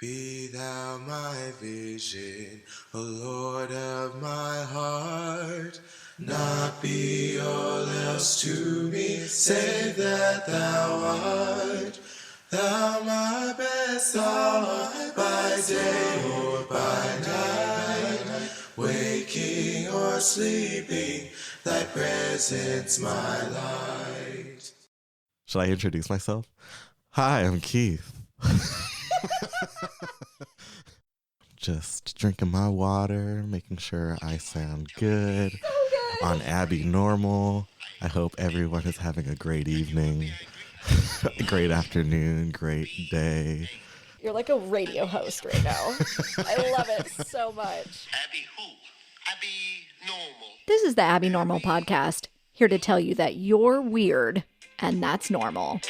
Be thou my vision, O Lord of my heart. Not be all else to me, save that thou art. Thou my best, thou art by day or by night. Waking or sleeping, thy presence my light. Should I introduce myself? Hi, I'm Keith. Just drinking my water, making sure I sound good on Abby Normal. I hope everyone is having a great evening, a great afternoon, great day. You're like a radio host right now. I love it so much. Abby who? Abby Normal. This is the Abby Normal podcast, here to tell you that you're weird, and that's normal.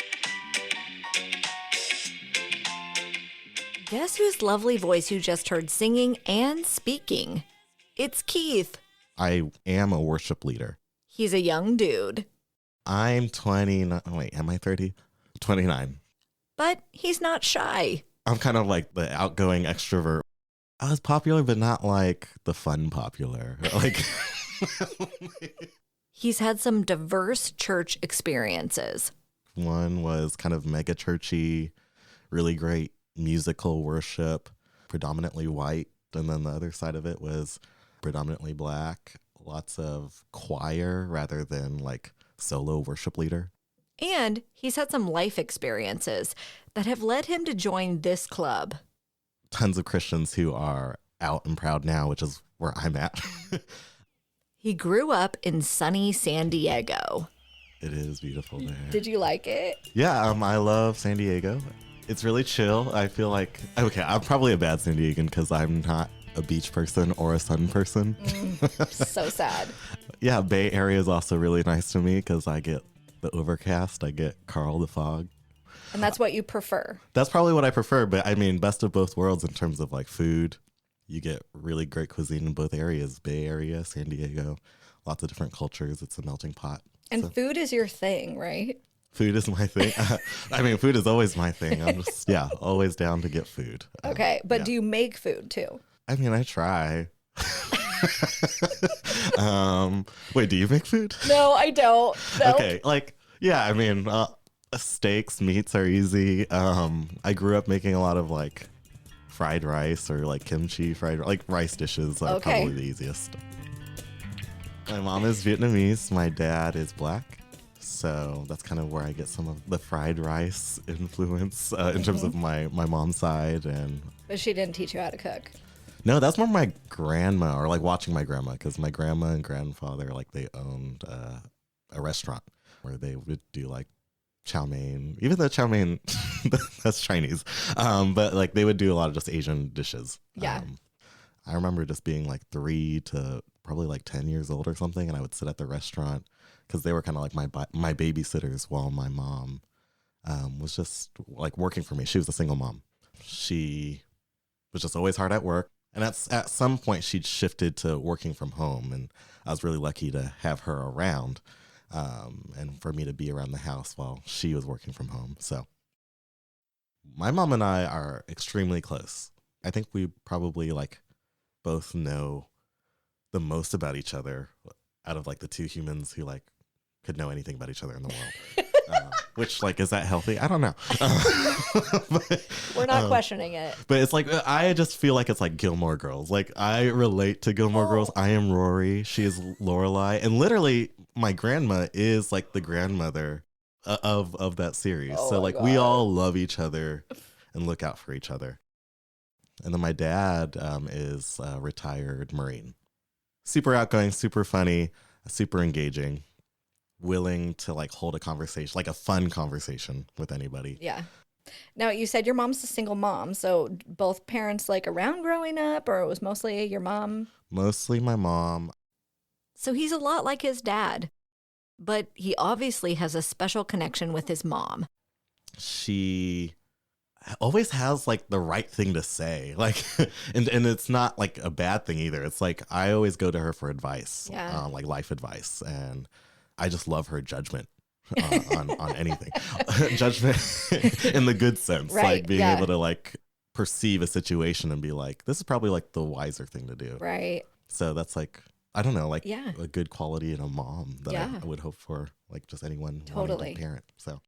Guess whose lovely voice you just heard singing and speaking? It's Keith. I am a worship leader. He's a young dude. I'm 29. Wait, am I 30? 29. But he's not shy. I'm kind of like the outgoing extrovert. I was popular, but not like the fun popular. Like, He's had some diverse church experiences. one was kind of mega churchy, really great musical worship, predominantly white. And then the other side of it was predominantly black, lots of choir rather than like solo worship leader. And he's had some life experiences that have led him to join this club. Tons of Christians who are out and proud now, which is where I'm at. He grew up in sunny San Diego. It is beautiful there. Did you like it? Yeah, I love San Diego. It's really chill. I feel like, okay, I'm probably a bad San Diegan because I'm not a beach person or a sun person. So sad. Yeah, Bay Area is also really nice to me because I get the overcast. I get Carl the fog. And that's what you prefer. That's probably what I prefer, but I mean, best of both worlds in terms of like food. You get really great cuisine in both areas, Bay Area, San Diego, lots of different cultures. It's a melting pot. And So, food is your thing, right? food is my thing. I mean, food is always my thing. I'm just, yeah, always down to get food. Okay, but yeah. do you make food too? I mean, I try. Wait, do you make food? No, I don't. Nope. Okay, like, yeah, I mean, steaks, meats are easy. I grew up making a lot of like fried rice or like kimchi like rice dishes are Okay. probably the easiest. My mom is Vietnamese, my dad is black. So that's kind of where I get some of the fried rice influence in terms of my mom's side. And But she didn't teach you how to cook. no, that's more my grandma or like watching my grandma because my grandma and grandfather, like they owned a restaurant where they would do like chow mein, even though chow mein, that's Chinese. But like they would do a lot of just Asian dishes. Yeah. I remember just being like 3 to probably like 10 years old or something. And I would sit at the restaurant because they were kind of like my babysitters while my mom was just like working for me. She was a single mom. She was just always hard at work. And at some point, she'd shifted to working from home. And I was really lucky to have her around and for me to be around the house while she was working from home. So my mom and I are extremely close. I think we probably like both know the most about each other out of like the two humans who like could know anything about each other in the world. Which like, is that healthy? I don't know. But, We're not questioning it. but it's like, I just feel like it's like Gilmore Girls. Like I relate to Gilmore Girls. I am Rory. She is Lorelai. And literally my grandma is like the grandmother of that series. Oh so my like we God. all love each other and look out for each other. And then my dad is a retired Marine. Super outgoing, super funny, super engaging, willing to like hold a conversation, like a fun conversation with anybody. Yeah. Now, you said your mom's a single mom, so both parents like around growing up, or it was mostly your mom? Mostly my mom. So he's a lot like his dad, but he obviously has a special connection with his mom. She always has like the right thing to say, like and it's not like a bad thing either. It's like I always go to her for advice, Yeah. like life advice, and I just love her judgment on anything. Judgment in the good sense, Right, like being yeah. able to like perceive a situation and be like, this is probably like the wiser thing to do. Right. So that's like, I don't know, like Yeah. a good quality in a mom that Yeah. I would hope for, like just anyone wanting Totally. to parent. So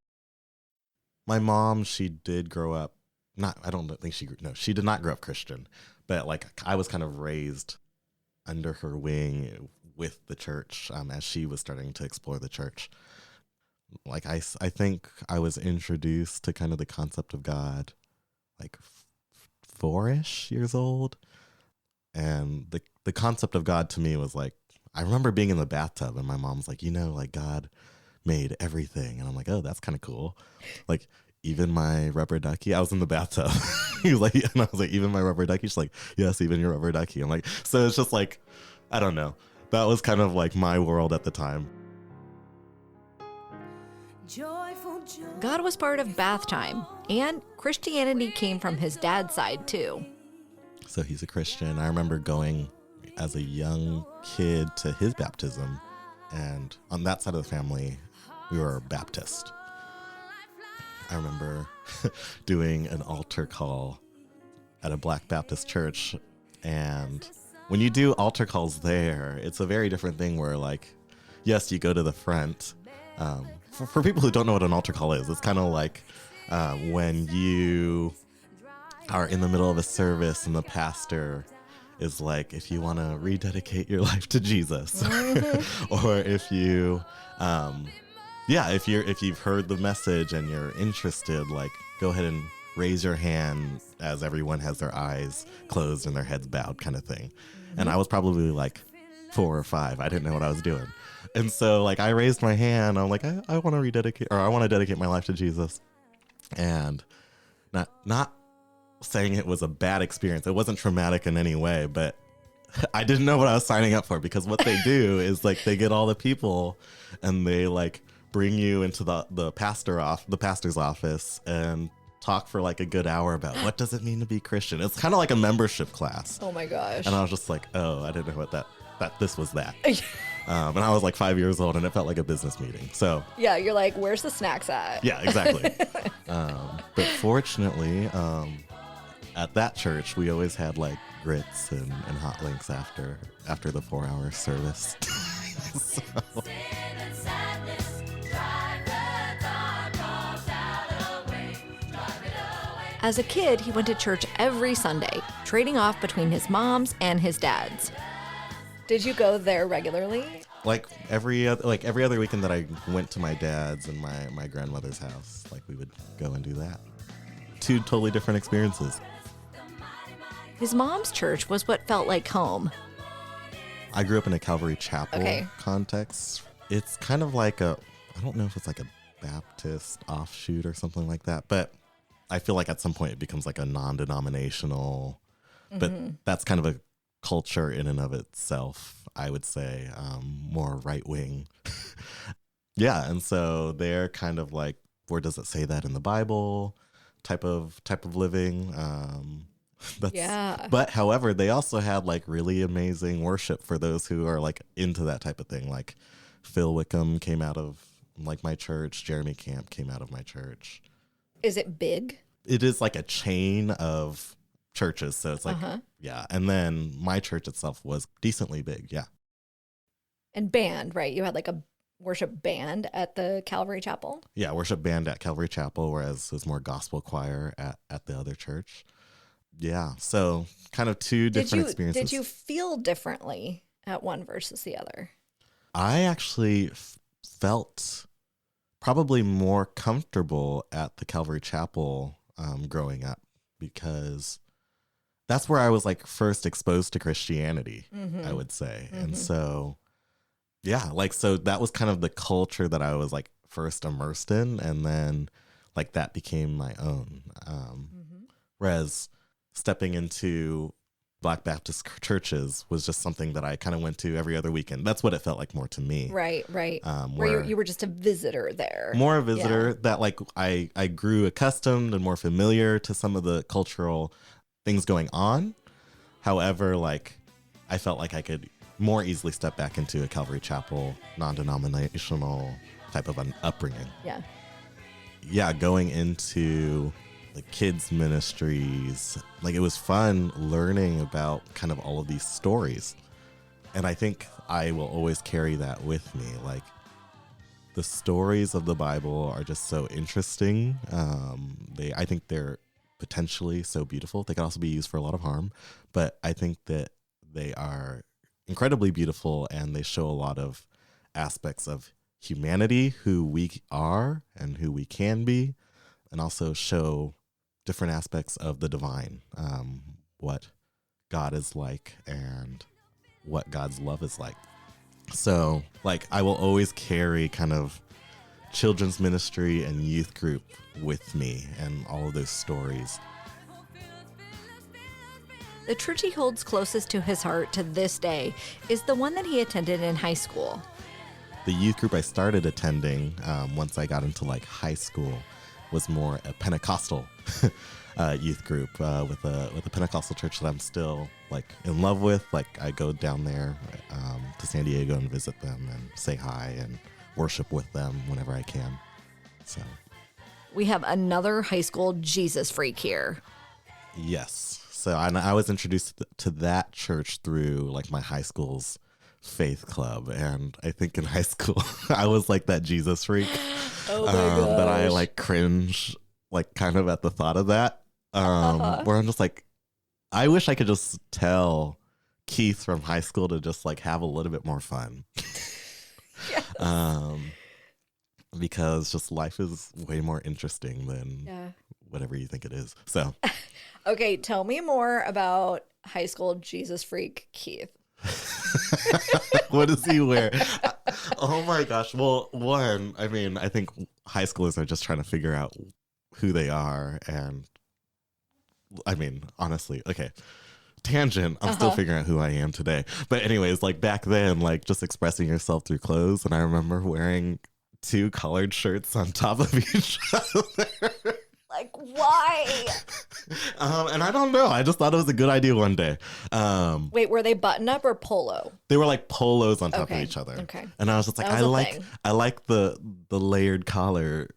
my mom, she did grow up, I don't think she did not grow up Christian, but like I was kind of raised under her wing with the church as she was starting to explore the church. Like I think I was introduced to kind of the concept of God like 4-ish years old. And the concept of God to me was like, I remember being in the bathtub and my mom's like, like God made everything. And I'm like, oh, that's kind of cool. Like even my rubber ducky, I was in the bathtub. He was like, and I was like, even my rubber ducky? She's like, yes, even your rubber ducky. I'm like, so it's just like, I don't know. That was kind of like my world at the time. God was part of bath time, and Christianity came from his dad's side too. So he's a Christian. I remember going as a young kid to his baptism, and on that side of the family, we were Baptist. I remember doing an altar call at a Black Baptist church, and when you do altar calls there, it's a very different thing where, like, yes, you go to the front. For people who don't know what an altar call is, it's kind of like when you are in the middle of a service and the pastor is like, if you want to rededicate your life to Jesus, or if you, if you've heard the message and you're interested, like go ahead and raise your hand as everyone has their eyes closed and their heads bowed, kind of thing. And I was probably like 4 or 5. I didn't know what I was doing. And so like I raised my hand. I'm like, I want to rededicate, or I want to dedicate my life to Jesus. And not saying it was a bad experience. It wasn't traumatic in any way, but I didn't know what I was signing up for, because what they do is like they get all the people and they like bring you into the pastor's office and talk for like a good hour about what does it mean to be Christian. It's kind of like a membership class. Oh my gosh. And I was just like, oh, I didn't know what that this was that. And I was like 5 years old and it felt like a business meeting. So yeah, you're like, where's the snacks at? Yeah, exactly. But fortunately, at that church, we always had like grits and hot links after the 4-hour service. So. As a kid, he went to church every Sunday, trading off between his mom's and his dad's. Did you go there regularly? Like every other weekend that I went to my dad's and my grandmother's house, like we would go and do that. 2 totally different experiences. His mom's church was what felt like home. I grew up in a Calvary Chapel context. It's kind of like I don't know if it's like a Baptist offshoot or something like that, but I feel like at some point it becomes like a non-denominational, but that's kind of a culture in and of itself, I would say, more right-wing. Yeah, and so they're kind of like, where does it say that in the Bible type of living. But however, they also had like really amazing worship for those who are like into that type of thing. Like Phil Wickham came out of like my church. Jeremy Camp came out of my church. Is it big? It is like a chain of churches. So it's like, yeah. And then my church itself was decently big. Yeah. And band, right? You had like a worship band at the Calvary Chapel? Yeah, worship band at Calvary Chapel, whereas it was more gospel choir at the other church. Yeah, so kind of 2 different experiences. Did you feel differently at one versus the other? I actually felt probably more comfortable at the Calvary Chapel growing up, because that's where I was like first exposed to Christianity, I would say. And so, yeah, like, so that was kind of the culture that I was like first immersed in, and then like that became my own. Whereas stepping into Black Baptist churches was just something that I kind of went to every other weekend. That's what it felt like more to me. Right. Where you were just a visitor there. More a visitor, that like I grew accustomed and more familiar to some of the cultural things going on. However, like I felt like I could more easily step back into a Calvary Chapel, non-denominational type of an upbringing. Yeah. Yeah, going into the kids ministries. Like, it was fun learning about kind of all of these stories. And I think I will always carry that with me. Like, the stories of the Bible are just so interesting. I think they're potentially so beautiful. They can also be used for a lot of harm, but I think that they are incredibly beautiful, and they show a lot of aspects of humanity, who we are and who we can be, and also show different aspects of the divine, what God is like and what God's love is like. So, like, I will always carry kind of children's ministry and youth group with me and all of those stories. The church he holds closest to his heart to this day is the one that he attended in high school. The youth group I started attending once I got into like high school was more a Pentecostal youth group with a Pentecostal church that I'm still like in love with. Like, I go down there to San Diego and visit them and say hi and worship with them whenever I can. So We have another high school Jesus freak here. yes. So I was introduced to that church through like my high school's faith club, and I think in high school I was like that Jesus freak. Oh my gosh. That I like cringe like kind of at the thought of that. Where I'm just like, I wish I could just tell Keith from high school to just like have a little bit more fun. Yes. Because just life is way more interesting than whatever you think it is. So Okay, tell me more about high school Jesus freak Keith. what does he wear? Oh my gosh. Well, one, I mean, I think high schoolers are just trying to figure out who they are. And I mean, honestly, okay, tangent. I'm still figuring out who I am today. But anyways, like back then, like just expressing yourself through clothes. And I remember wearing 2 collared shirts on top of each other. Like, why? And I don't know. I just thought it was a good idea one day. Wait, were they button up or polo? They were like polos on top of Okay, each other. okay. And I was just like, That was a thing. I like the layered collar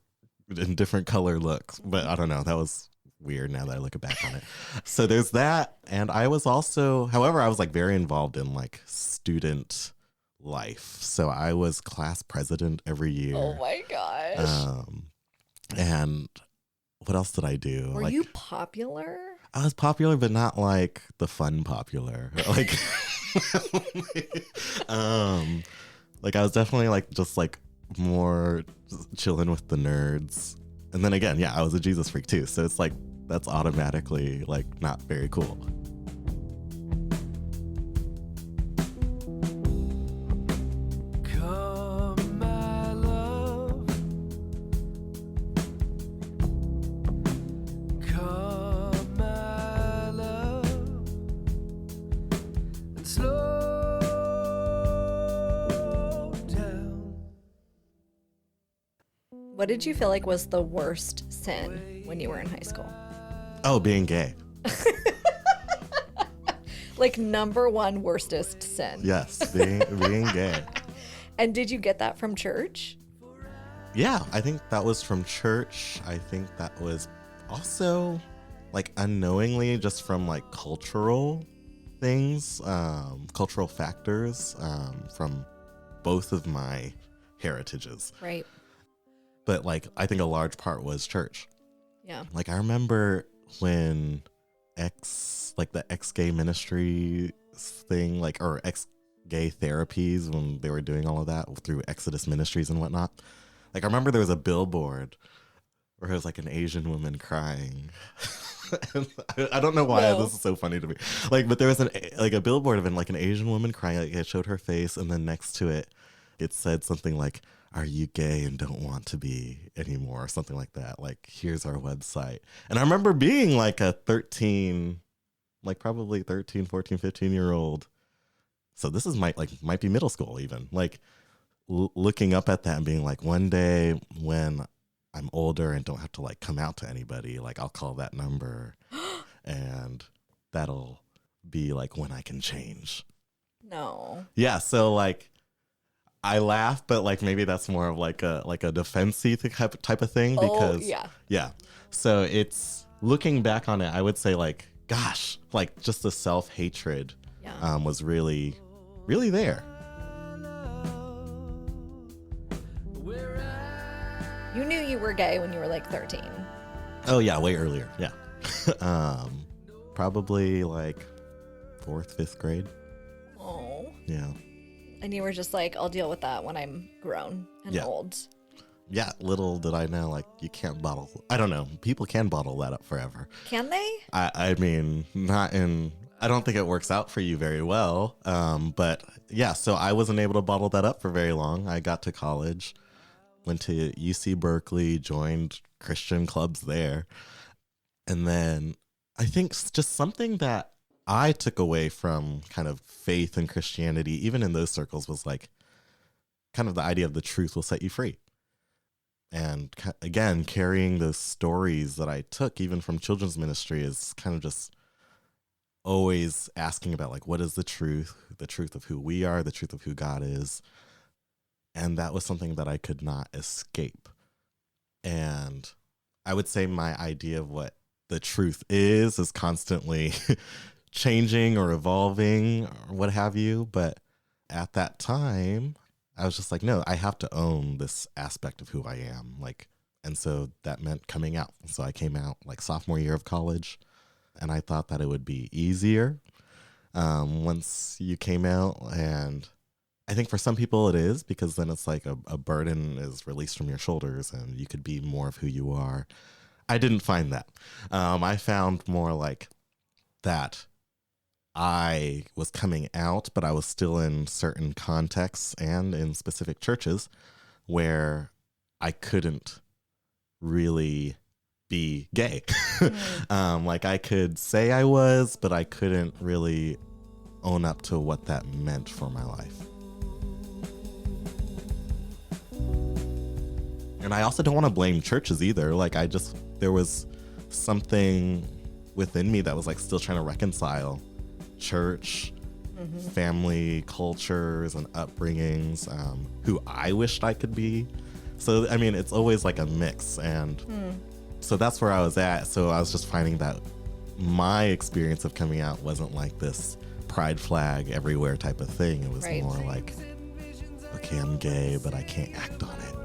in different color looks. But I don't know. That was weird now that I look back on it. So there's that. And I was also, however, I was like very involved in like student life. So I was class president every year. Oh my gosh. And what else did I do? Were like, you popular? I was popular, but not like the fun popular. Like, like I was definitely like just like more chilling with the nerds. And then again, yeah, I was a Jesus freak too. So it's like that's automatically like not very cool. What did you feel like was the worst sin when you were in high school? Oh, being gay. Like number one worstest sin. Yes, being gay. And did you get that from church? Yeah, I think that was from church. I think that was also like unknowingly just from like cultural things, cultural factors from both of my heritages. Right. But like I think a large part was church. Yeah. Like I remember when the ex-gay ministry thing, like, or ex-gay therapies, when they were doing all of that through Exodus Ministries and whatnot. Like I remember there was a billboard where it was like an Asian woman crying. And I don't know why this is so funny to me. Like, but there was a billboard of like an Asian woman crying. Like it showed her face, and then next to it, it said something like, "Are you gay and don't want to be anymore?" or something like that. Like, here's our website. And I remember being like a 13, like probably 13, 14, 15-year-old. So this is might be middle school even. Like looking up at that and being like, one day when I'm older and don't have to like come out to anybody, like I'll call that number and that'll be like when I can change. No. Yeah. So like, I laugh, but like maybe that's more of like a defensive type of thing because yeah. So it's looking back on it, I would say like, gosh, like just the self-hatred Yeah. was really, really there. You knew you were gay when you were like 13. Oh yeah, way earlier. Yeah. Probably like 4th, 5th grade. Oh. Yeah. And you were just like, I'll deal with that when I'm grown and Yeah. old. Yeah, little did I know, like, you can't bottle. I don't know. People can bottle that up forever. Can they? I mean, not in. I don't think it works out for you very well. But yeah, so I wasn't able to bottle that up for very long. I got to college, went to UC Berkeley, joined Christian clubs there. And then I think just something that I took away from kind of faith and Christianity, even in those circles, was like kind of the idea of the truth will set you free. And again, carrying those stories that I took even from children's ministry is kind of just always asking about like, what is the truth of who we are, the truth of who God is. And that was something that I could not escape. And I would say my idea of what the truth is constantly changing or evolving or what have you. But at that time, I was just like, no, I have to own this aspect of who I am. Like, and so that meant coming out. So I came out like sophomore year of college, and I thought that it would be easier once you came out. And I think for some people it is, because then it's like a burden is released from your shoulders and you could be more of who you are. I didn't find that. I found more like that I was coming out, but I was still in certain contexts and in specific churches where I couldn't really be gay. Like I could say I was, but I couldn't really own up to what that meant for my life. And I also don't want to blame churches either. Like there was something within me that was like still trying to reconcile church, family cultures and upbringings, who I wished I could be. So, I mean, it's always like a mix. And so that's where I was at. So I was just finding that my experience of coming out wasn't like this pride flag everywhere type of thing. It was more like, okay, I'm gay, but I can't act on it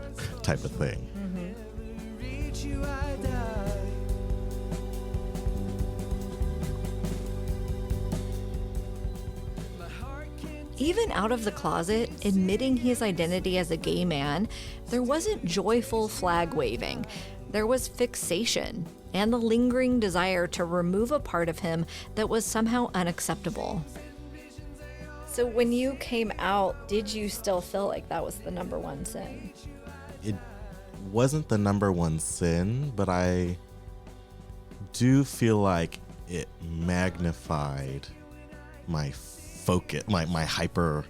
type of thing. Even out of the closet, admitting his identity as a gay man, there wasn't joyful flag waving. There was fixation and the lingering desire to remove a part of him that was somehow unacceptable. So when you came out, did you still feel like that was the number one sin? It wasn't the number one sin, but I do feel like it magnified my focus, my hyper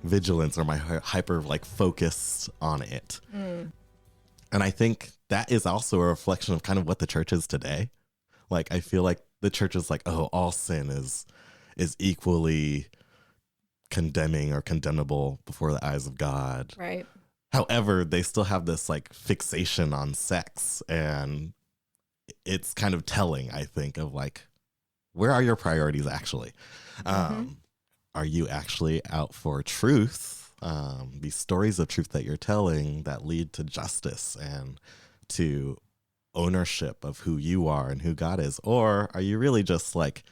vigilance, or my hyper like focus on it. And I think that is also a reflection of kind of what the church is today. Like I feel like the church is like, oh, all sin is equally condemning or condemnable before the eyes of God. Right. However, they still have this like fixation on sex, and it's kind of telling, I think, of like, where are your priorities actually? Are you actually out for truth? These stories of truth that you're telling that lead to justice and to ownership of who you are and who God is? Or are you really just like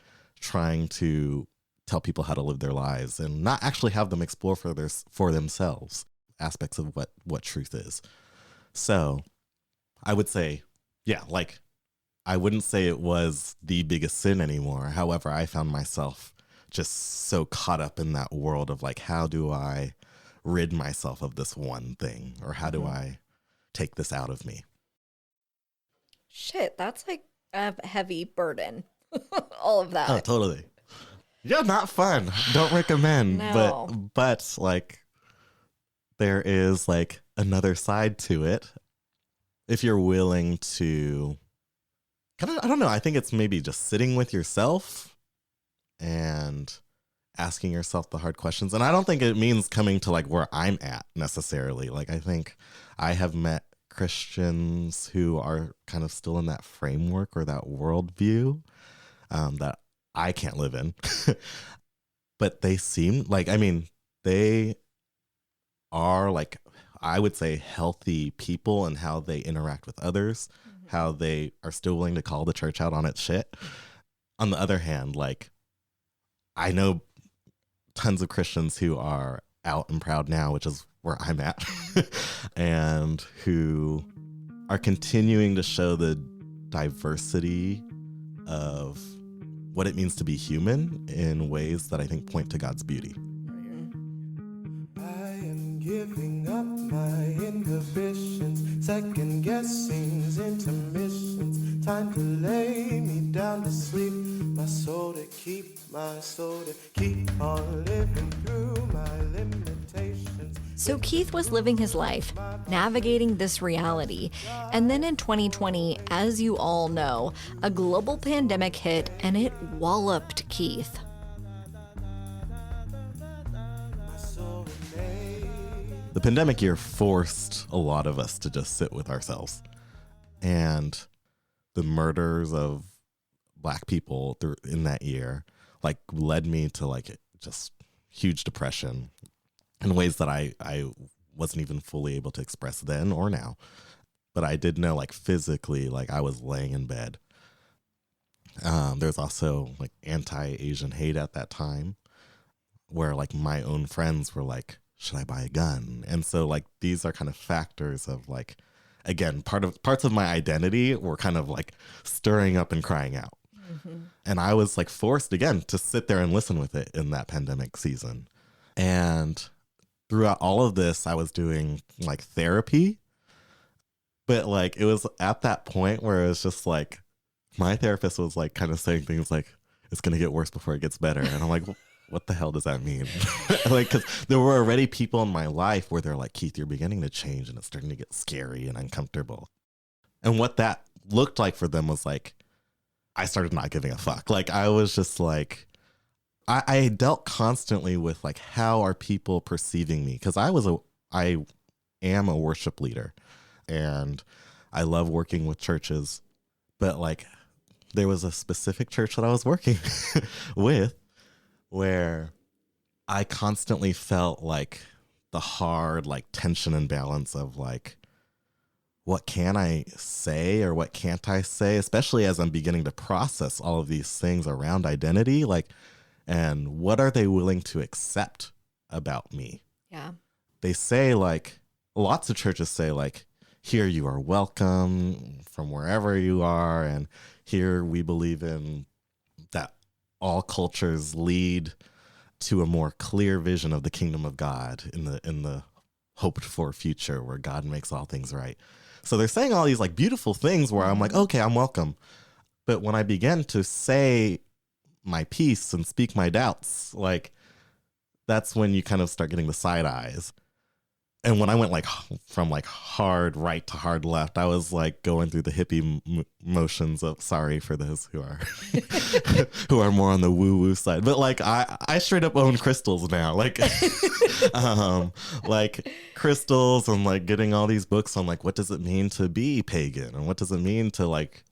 trying to tell people how to live their lives and not actually have them explore for themselves aspects of what truth is? So I would say, yeah, like I wouldn't say it was the biggest sin anymore. However, I found myself just so caught up in that world of like, how do I rid myself of this one thing? Or how do I take this out of me? Shit, that's like a heavy burden. All of that. Oh, totally. Yeah, not fun. Don't recommend. No. But like there is like another side to it. If you're willing to kind of, I don't know, I think it's maybe just sitting with yourself and asking yourself the hard questions. And I don't think it means coming to like where I'm at necessarily. Like I think I have met Christians who are kind of still in that framework or that worldview that I can't live in. But they seem like, I mean, they are like, I would say, healthy people and how they interact with others, how they are still willing to call the church out on its shit. On the other hand, like, I know tons of Christians who are out and proud now, which is where I'm at, and who are continuing to show the diversity of what it means to be human in ways that I think point to God's beauty. I am giving up my inhibitions, second guessings, intermissions. Time to lay me down to sleep. My soul to keep on living through my limitations. So Keith was living his life, navigating this reality. And then in 2020, as you all know, a global pandemic hit and it walloped Keith. The pandemic year forced a lot of us to just sit with ourselves. And the murders of Black people in that year, like, led me to like just huge depression in ways that I wasn't even fully able to express then or now. But I did know, like, physically, like, I was laying in bed. There's also like anti-Asian hate at that time, where like my own friends were like, should I buy a gun? And so like these are kind of factors of like, again, parts of my identity were kind of like stirring up and crying out. And I was like forced again to sit there and listen with it in that pandemic season. And throughout all of this, I was doing like therapy, but like it was at that point where it was just like, my therapist was like kind of saying things like, it's going to get worse before it gets better. And I'm like, what the hell does that mean? Like, because there were already people in my life where they're like, Keith, you're beginning to change and it's starting to get scary and uncomfortable. And what that looked like for them was like, I started not giving a fuck. Like, I was just like, I dealt constantly with like, how are people perceiving me? Because I am a worship leader and I love working with churches, but like, there was a specific church that I was working with where I constantly felt like the hard like tension and balance of like, what can I say or what can't I say, especially as I'm beginning to process all of these things around identity, like, and what are they willing to accept about me? Yeah. They say like, lots of churches say like, here you are welcome from wherever you are, and here we believe in that all cultures lead to a more clear vision of the kingdom of God in the hoped for future where God makes all things right. So they're saying all these like beautiful things where I'm like, okay, I'm welcome. But when I began to say my piece and speak my doubts, like, that's when you kind of start getting the side eyes. And when I went like from like hard right to hard left, I was like going through the hippie motions of, sorry for those who are who are more on the woo woo side, but like I straight up own crystals now, like like crystals, and like getting all these books on like, what does it mean to be pagan, and what does it mean to like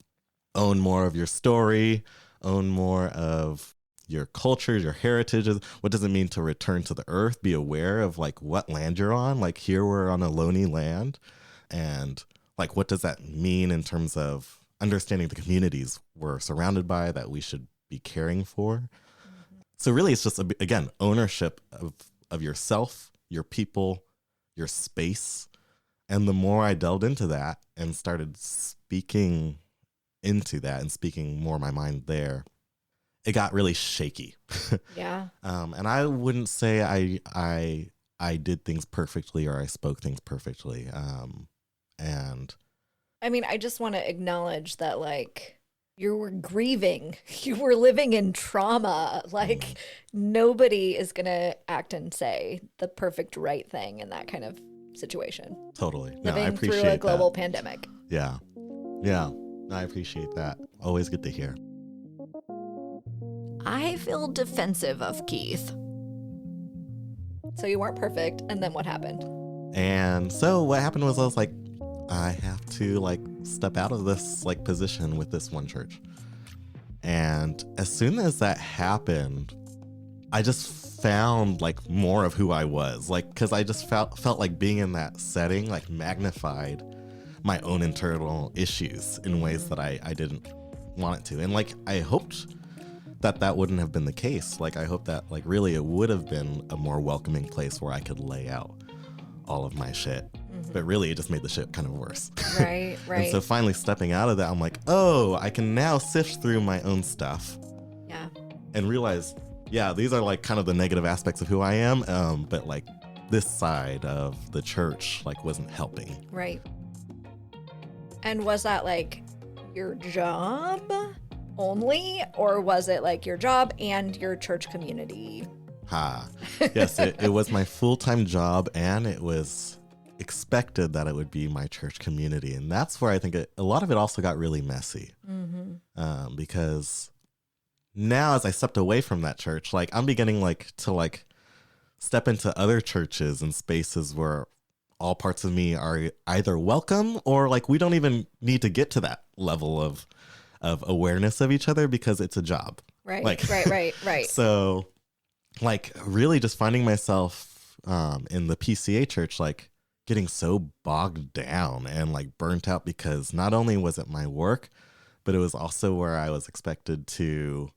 own more of your story, own more of your culture, your heritages. What does it mean to return to the earth? Be aware of like what land you're on. Like, here we're on a lonely land, and like, what does that mean in terms of understanding the communities we're surrounded by that we should be caring for? So really, it's just again, ownership of yourself, your people, your space. And the more I delved into that and started speaking into that and speaking more my mind there, it got really shaky. Yeah. And I wouldn't say I did things perfectly or I spoke things perfectly. And I mean, I just want to acknowledge that, like, you were grieving. You were living in trauma. Like, nobody is going to act and say the perfect right thing in that kind of situation. Totally. No, Living I appreciate through a global that. pandemic. Yeah. Yeah. No, I appreciate that. Always good to hear. I feel defensive of Keith. So you weren't perfect, and then what happened? And so what happened was I was like, I have to like step out of this like position with this one church. And as soon as that happened, I just found like more of who I was, like, because I just felt like being in that setting like magnified my own internal issues in ways that I didn't want it to. And like I hoped that wouldn't have been the case. Like I hope that like really it would have been a more welcoming place where I could lay out all of my shit. But really it just made the shit kind of worse. Right, right. And so finally stepping out of that, I'm like, oh, I can now sift through my own stuff. Yeah. And realize, yeah, these are like kind of the negative aspects of who I am. But like this side of the church like wasn't helping. Right. And was that like your job only, or was it like your job and your church community? Yes, it was my full-time job, and it was expected that it would be my church community. And that's where I think a lot of it also got really messy. Because now as I stepped away from that church, like I'm beginning like to like step into other churches and spaces where all parts of me are either welcome or like we don't even need to get to that level of awareness of each other because it's a job. Right, like, right. So like really just finding myself in the PCA church, like getting so bogged down and like burnt out because not only was it my work, but it was also where I was expected to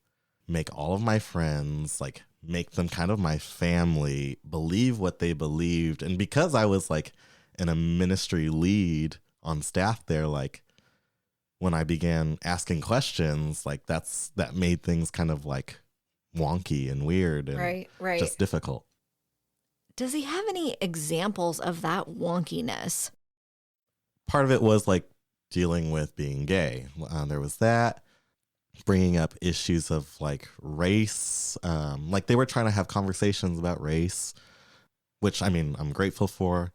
make all of my friends, like make them kind of my family, believe what they believed. And because I was like in a ministry lead on staff there, like when I began asking questions, like that made things kind of like wonky and weird and right. just difficult. Does he have any examples of that wonkiness? Part of it was like dealing with being gay. There was that, bringing up issues of like race. Like they were trying to have conversations about race, which I mean, I'm grateful for.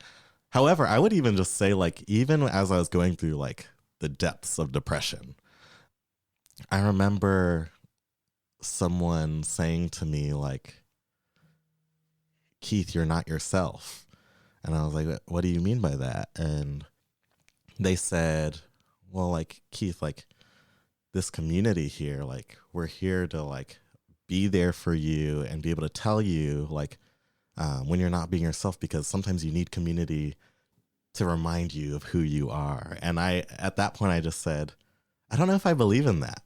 However, I would even just say like, even as I was going through like the depths of depression, I remember someone saying to me like, Keith, you're not yourself. And I was like, what do you mean by that? And they said, well, like, Keith, like this community here, like we're here to like be there for you and be able to tell you like when you're not being yourself, because sometimes you need community to remind you of who you are. And at that point, I just said, I don't know if I believe in that.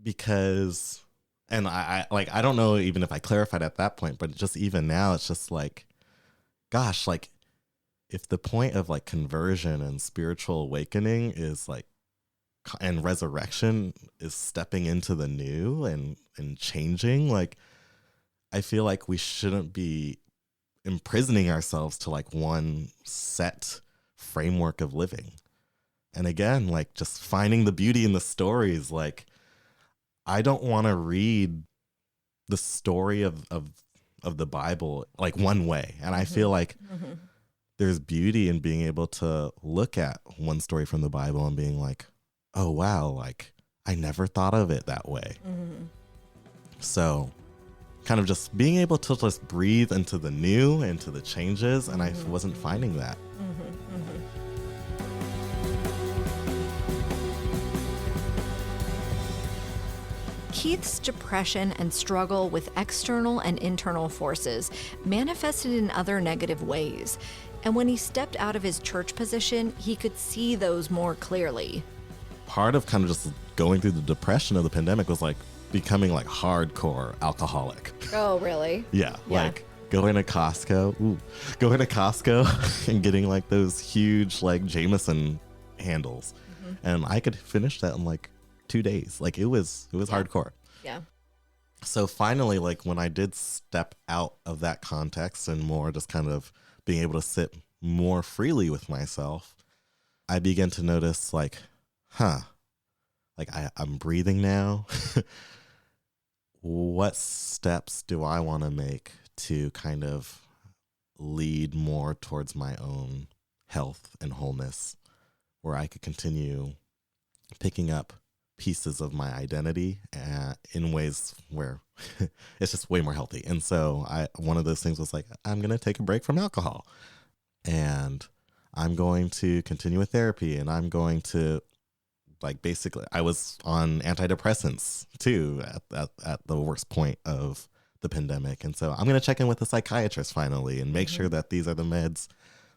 Because, and I don't know even if I clarified at that point, but just even now, it's just like, gosh, like if the point of like conversion and spiritual awakening is like, and resurrection is stepping into the new and changing, like, I feel like we shouldn't be imprisoning ourselves to like one set framework of living. And again, like just finding the beauty in the stories, like, I don't want to read the story of the Bible like one way. And I feel like there's beauty in being able to look at one story from the Bible and being like, oh, wow, like I never thought of it that way. So kind of just being able to just breathe into the new, into the changes. And I wasn't finding that. Keith's depression and struggle with external and internal forces manifested in other negative ways. And when he stepped out of his church position, he could see those more clearly. Part of kind of just going through the depression of the pandemic was like becoming like hardcore alcoholic. Oh, really? Yeah. Like going to Costco and getting like those huge like Jameson handles. And I could finish that in like 2 days. Like it was hardcore. Yeah. So finally, like when I did step out of that context and more just kind of being able to sit more freely with myself, I began to notice like, like I'm breathing now. What steps do I want to make to kind of lead more towards my own health and wholeness, where I could continue picking up pieces of my identity in ways where it's just way more healthy. And so one of those things was like, I'm going to take a break from alcohol. And I'm going to continue with therapy, and I'm going to, like, basically, I was on antidepressants too at the worst point of the pandemic. And so I'm going to check in with a psychiatrist finally and make sure that these are the meds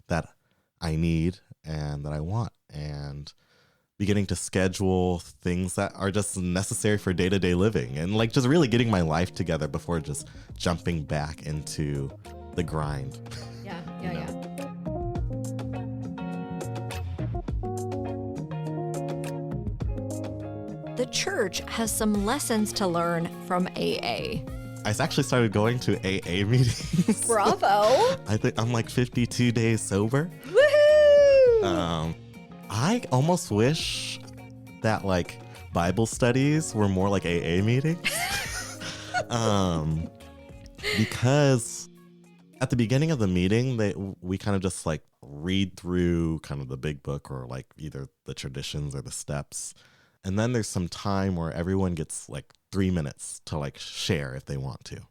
that I need and that I want, and beginning to schedule things that are just necessary for day-to-day living, and like just really getting my life together before just jumping back into the grind. Yeah. The church has some lessons to learn from AA. I actually started going to AA meetings. Bravo. I think I'm like 52 days sober. Woohoo! I almost wish that like Bible studies were more like AA meetings. Because at the beginning of the meeting, we kind of just like read through kind of the big book, or like either the traditions or the steps. And then there's some time where everyone gets like 3 minutes to like share if they want to.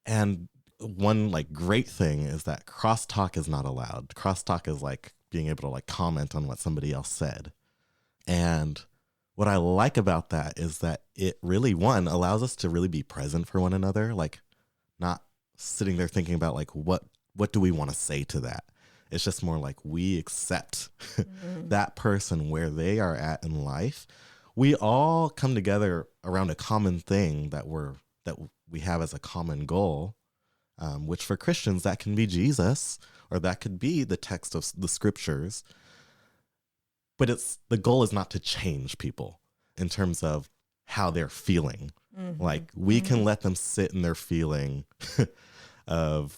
And one like great thing is that crosstalk is not allowed. Crosstalk is like being able to like comment on what somebody else said. And what I like about that is that it really, one, allows us to really be present for one another, like not sitting there thinking about like what do we want to say to that. It's just more like we accept that person where they are at in life. We all come together around a common thing that we have as a common goal, which for Christians, that can be Jesus, or that could be the text of the scriptures. But the goal is not to change people in terms of how they're feeling. Like we can let them sit in their feeling of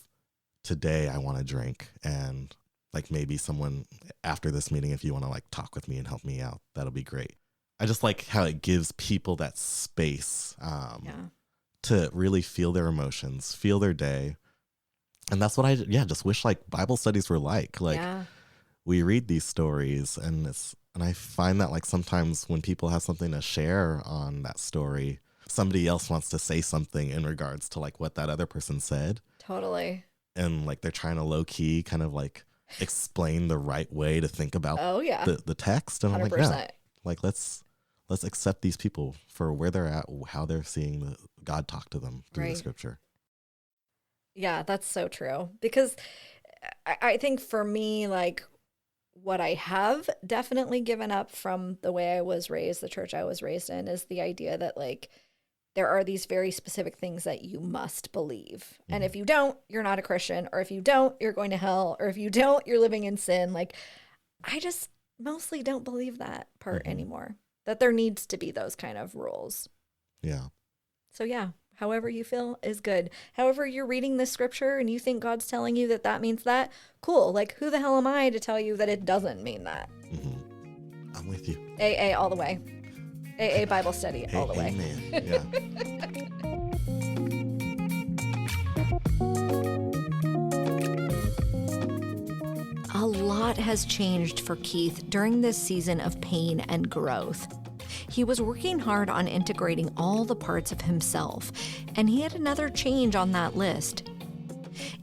today I want to drink, and like maybe someone after this meeting, if you want to like talk with me and help me out, that'll be great. I just like how it gives people that space to really feel their emotions, feel their day. And that's what I just wish like Bible studies were like. Like we read these stories, and I find that like sometimes when people have something to share on that story, somebody else wants to say something in regards to like what that other person said. Totally. And like they're trying to low key kind of like explain the right way to think about the text. And 100%. I'm like, yeah, like let's accept these people for where they're at, how they're seeing God talk to them through the scripture. Yeah, that's so true. Because I think for me, like what I have definitely given up from the way I was raised, the church I was raised in, is the idea that like there are these very specific things that you must believe. And if you don't, you're not a Christian, or if you don't, you're going to hell, or if you don't, you're living in sin. Like I just mostly don't believe that part anymore, that there needs to be those kind of rules. Yeah. So yeah, however you feel is good. However you're reading this scripture and you think God's telling you that means that, cool. Like who the hell am I to tell you that it doesn't mean that? I'm with you. AA all the way. AA Bible study all the way. Amen. Yeah. A lot has changed for Keith during this season of pain and growth. He was working hard on integrating all the parts of himself, and he had another change on that list.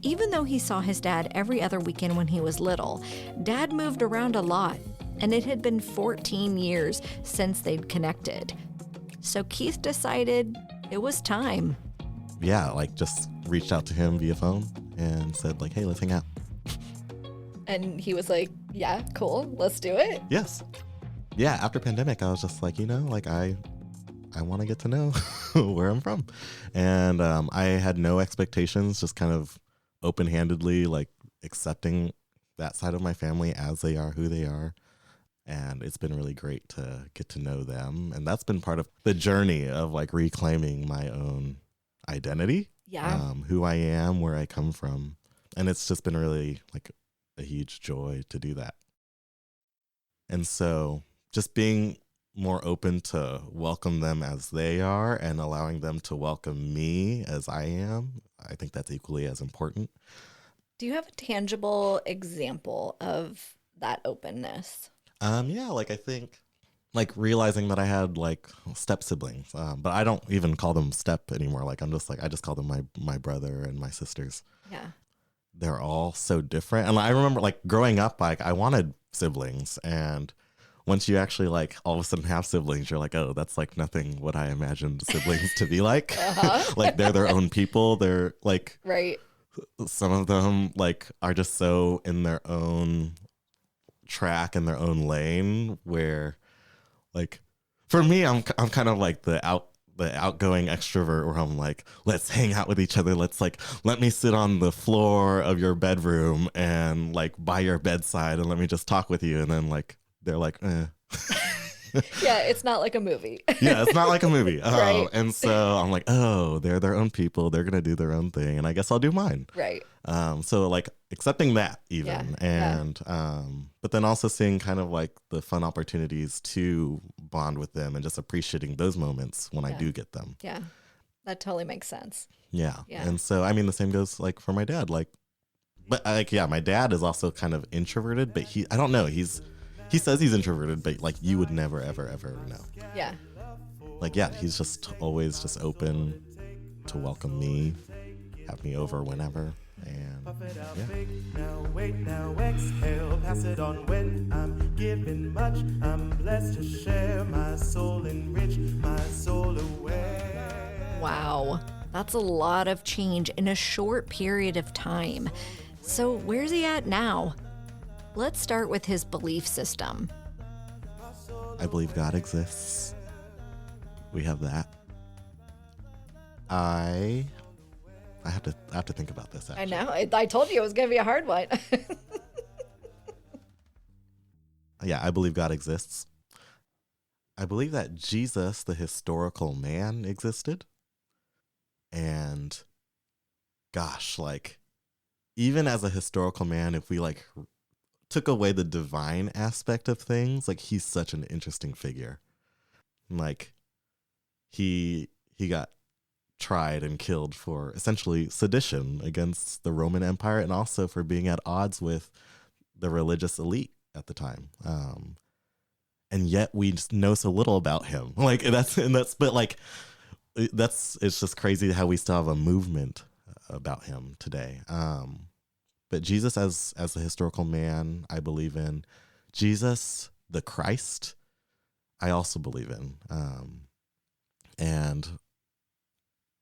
Even though he saw his dad every other weekend when he was little, Dad moved around a lot, and it had been 14 years since they'd connected. So Keith decided it was time. Yeah, like just reached out to him via phone and said like, hey, let's hang out. And he was like, yeah, cool, let's do it. Yes. Yeah, after pandemic, I was just like, like I want to get to know where I'm from. And I had no expectations, just kind of open-handedly like accepting that side of my family as they are, who they are. And it's been really great to get to know them. And that's been part of the journey of like reclaiming my own identity. Yeah. Who I am, where I come from. And it's just been really like a huge joy to do that. And so just being more open to welcome them as they are and allowing them to welcome me as I am, I think that's equally as important. Do you have a tangible example of that openness? Yeah, like I think like realizing that I had like step siblings, but I don't even call them step anymore. Like I just call them my brother and my sisters. Yeah. they're all so different. And I remember like growing up, like I wanted siblings, and once you actually like all of a sudden have siblings, you're like, oh, that's like nothing what I imagined siblings to be like. Like they're their own people. They're like, Right. some of them like are just so in their own track and their own lane, where like for me, I'm kind of like the outgoing extrovert, where I'm like, let's hang out with each other. Let's like, let me sit on the floor of your bedroom and like by your bedside and let me just talk with you. And then like, they're like, eh. Yeah, it's not like a movie. Yeah, it's not like a movie. Right. And so I'm like, oh, they're their own people. They're going to do their own thing. And I guess I'll do mine. Right. So like accepting that even. Yeah, And, but then also seeing kind of like the fun opportunities to bond with them and just appreciating those moments when I do get them. Yeah. That totally makes sense. Yeah. Yeah. And so, I mean, the same goes like for my dad, like, but like, yeah, my dad is also kind of introverted, but I don't know. He says he's introverted, but like you would never, ever, ever know. Yeah. Like, yeah, he's just always just open to welcome me, have me over whenever. And yeah. Now wait, now exhale, pass it on when I'm giving much. I'm blessed to share my soul, enrich my soul away. Wow. That's a lot of change in a short period of time. So where's he at now? Let's start with his belief system. I believe God exists. We have that. I have to think about this, actually. I know. I told you it was going to be a hard one. Yeah, I believe God exists. I believe that Jesus, the historical man, existed. And gosh, like, even as a historical man, if we like took away the divine aspect of things, like he's such an interesting figure. Like he got tried and killed for essentially sedition against the Roman Empire, and also for being at odds with the religious elite at the time. And yet we just know so little about him. Like it's just crazy how we still have a movement about him today. But Jesus as a historical man, I believe in. Jesus, the Christ, I also believe in. And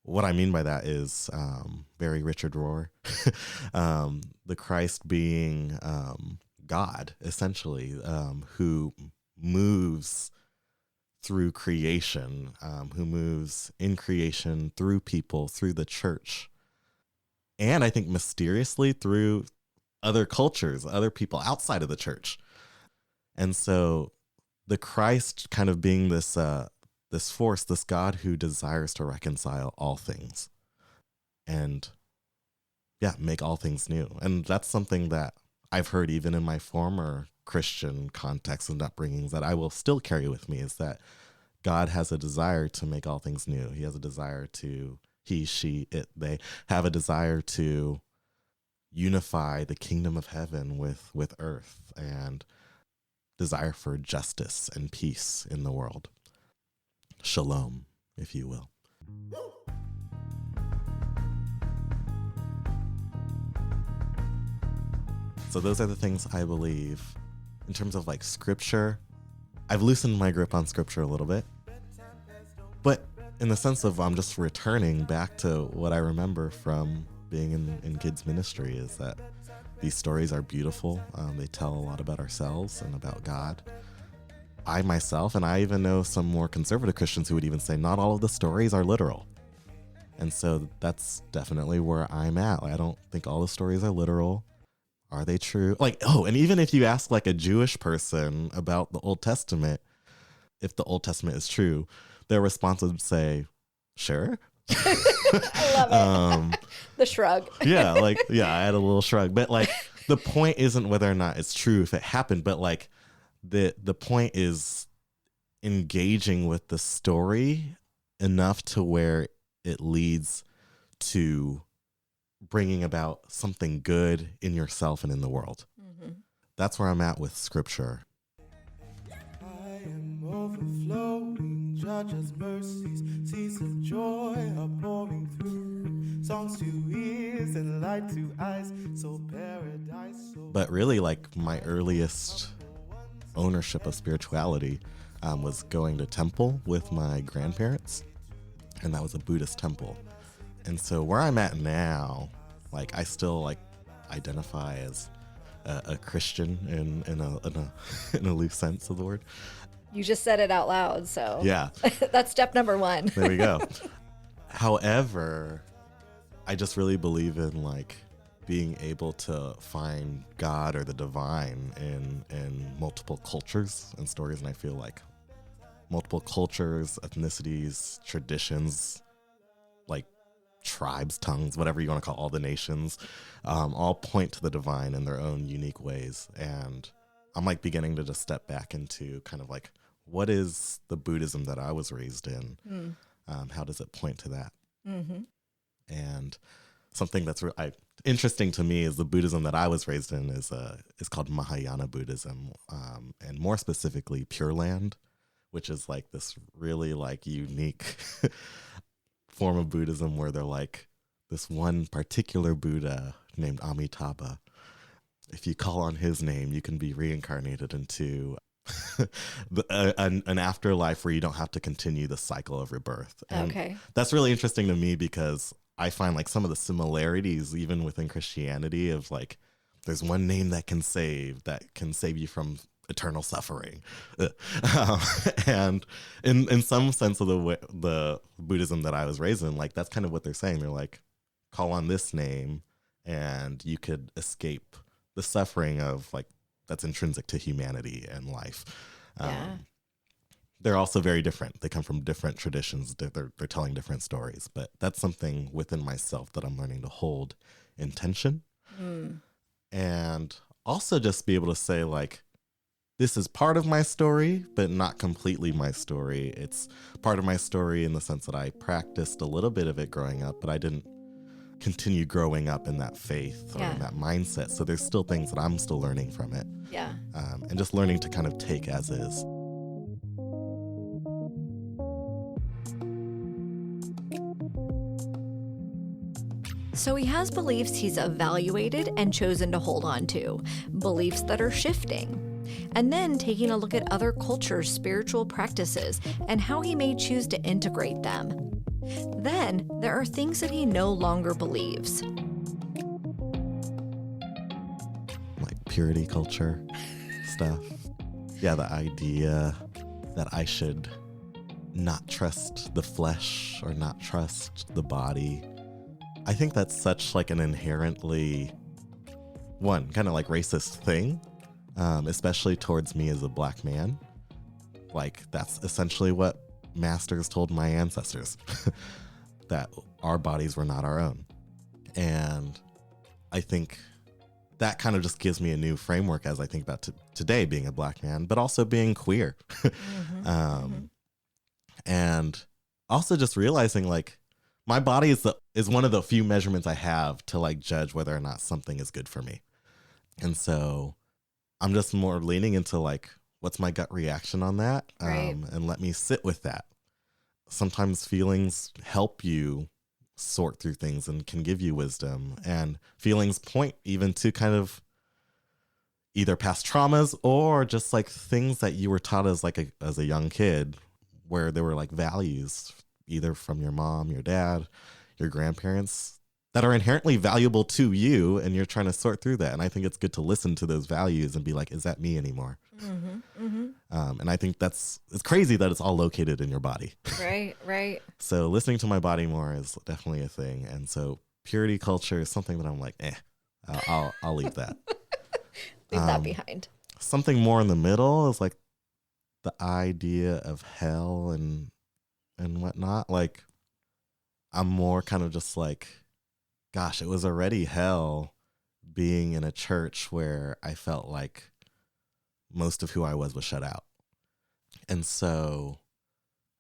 what I mean by that is very Richard Rohr. The Christ being God, essentially, who moves through creation, who moves in creation through people, through the church. And I think mysteriously through other cultures, other people outside of the church. And so the Christ kind of being this force, this God who desires to reconcile all things and make all things new. And that's something that I've heard even in my former Christian context and upbringings that I will still carry with me, is that God has a desire to make all things new. He has a desire to, he, she, it, they have a desire to unify the kingdom of heaven with earth, and desire for justice and peace in the world. Shalom, if you will. So those are the things I believe. In terms of like scripture, I've loosened my grip on scripture a little bit. But in the sense of I'm just returning back to what I remember from being in kids ministry, is that these stories are beautiful. They tell a lot about ourselves and about God. I myself, and I even know some more conservative Christians who would even say not all of the stories are literal. And so that's definitely where I'm at. I don't think all the stories are literal. Are they true? Like, oh, and even if you ask like a Jewish person about the Old Testament, if the Old Testament is true, their response would say, sure. I love it. The shrug. I had a little shrug. But like the point isn't whether or not it's true if it happened, but like the point is engaging with the story enough to where it leads to bringing about something good in yourself and in the world. Mm-hmm. That's where I'm at with scripture. I am overflowing, judge's mercies, seas of joy are pouring through, songs to hear ears and light to eyes. So paradise. So But really, like, my earliest ownership of spirituality was going to temple with my grandparents, and that was a Buddhist temple. And so where I'm at now, like, I still like identify as a Christian in a loose sense of the word. You just said it out loud, so Yeah, that's step number one. there we go. However, I just really believe in like being able to find God or the divine in multiple cultures and stories, and I feel like multiple cultures, ethnicities, traditions, like tribes, tongues, whatever you want to call all the nations, all point to the divine in their own unique ways. And I'm like beginning to just step back into kind of like, what is the Buddhism that I was raised in? How does it point to that? Mm-hmm. And something that's interesting to me is the Buddhism that I was raised in is called Mahayana Buddhism, and more specifically Pure Land, which is like this really like unique form of Buddhism where they're like this one particular Buddha named Amitabha. If you call on his name, you can be reincarnated into an afterlife where you don't have to continue the cycle of rebirth. And Okay. that's really interesting to me because I find like some of the similarities even within Christianity of like, there's one name that can save you from eternal suffering. And in some sense of the Buddhism that I was raised in, like that's kind of what they're saying. They're like, call on this name and you could escape the suffering of like that's intrinsic to humanity and life. Yeah. They're also very different. They come from different traditions. They're telling different stories, but that's something within myself that I'm learning to hold in tension. And also just be able to say like, this is part of my story, but not completely my story. It's part of my story in the sense that I practiced a little bit of it growing up, but I didn't continue growing up in that faith or in that mindset. So there's still things that I'm still learning from it. Yeah. And just learning to kind of take as is. So he has beliefs he's evaluated and chosen to hold on to, beliefs that are shifting. And then taking a look at other cultures' spiritual practices and how he may choose to integrate them. Then there are things that he no longer believes. Like purity culture stuff. Yeah, the idea that I should not trust the flesh or not trust the body. I think that's such like an inherently kind of like racist thing, especially towards me as a Black man. Like that's essentially what masters told my ancestors, that our bodies were not our own. And I think that kind of just gives me a new framework as I think about today being a Black man, but also being queer. And also just realizing like my body is one of the few measurements I have to like judge whether or not something is good for me. And so I'm just more leaning into like, what's my gut reaction on that? Right. And let me sit with that. Sometimes feelings help you sort through things and can give you wisdom, and feelings point even to kind of either past traumas or just like things that you were taught as like as a young kid, where there were like values either from your mom, your dad, your grandparents that are inherently valuable to you, and you're trying to sort through that. And I think it's good to listen to those values and be like, is that me anymore? And I think it's crazy that it's all located in your body. Right. So listening to my body more is definitely a thing. And so purity culture is something that I'm like, I'll leave that. Leave that behind. Something more in the middle is like the idea of hell and whatnot. Like I'm more kind of just like, gosh, it was already hell being in a church where I felt like most of who I was shut out. And so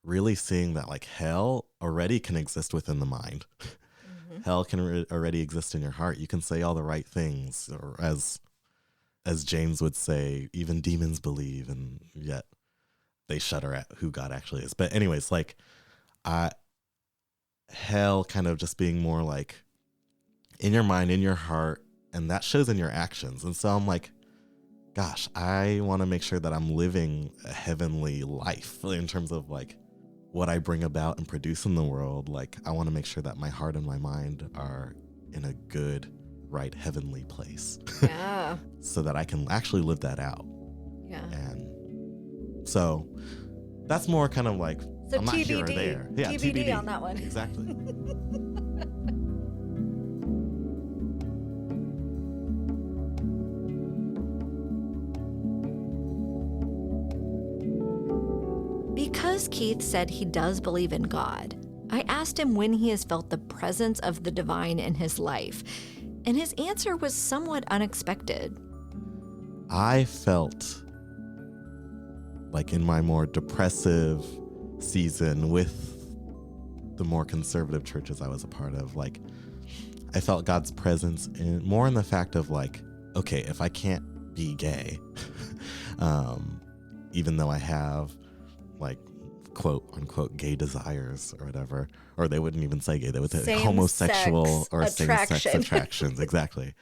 really seeing that like hell already can exist within the mind. Hell can already exist in your heart. You can say all the right things, or as James would say, even demons believe, and yet they shudder at who God actually is. But anyways, like hell kind of just being more like in your mind, in your heart, and that shows in your actions. And so I'm like, gosh, I want to make sure that I'm living a heavenly life in terms of like what I bring about and produce in the world. Like, I want to make sure that my heart and my mind are in a good, right, heavenly place. Yeah. So that I can actually live that out. Yeah. And so that's more kind of like, So I'm not here or TBD. there. Yeah, TBD on that one. Exactly. Because Keith said he does believe in God, I asked him when he has felt the presence of the divine in his life, and his answer was somewhat unexpected. I felt like in my more depressive season with the more conservative churches I was a part of, like I felt God's presence more in the fact of like, okay, if I can't be gay, even though I have like quote unquote gay desires or whatever, or they wouldn't even say gay, they would say Same homosexual sex or same-sex attraction. attractions. Exactly.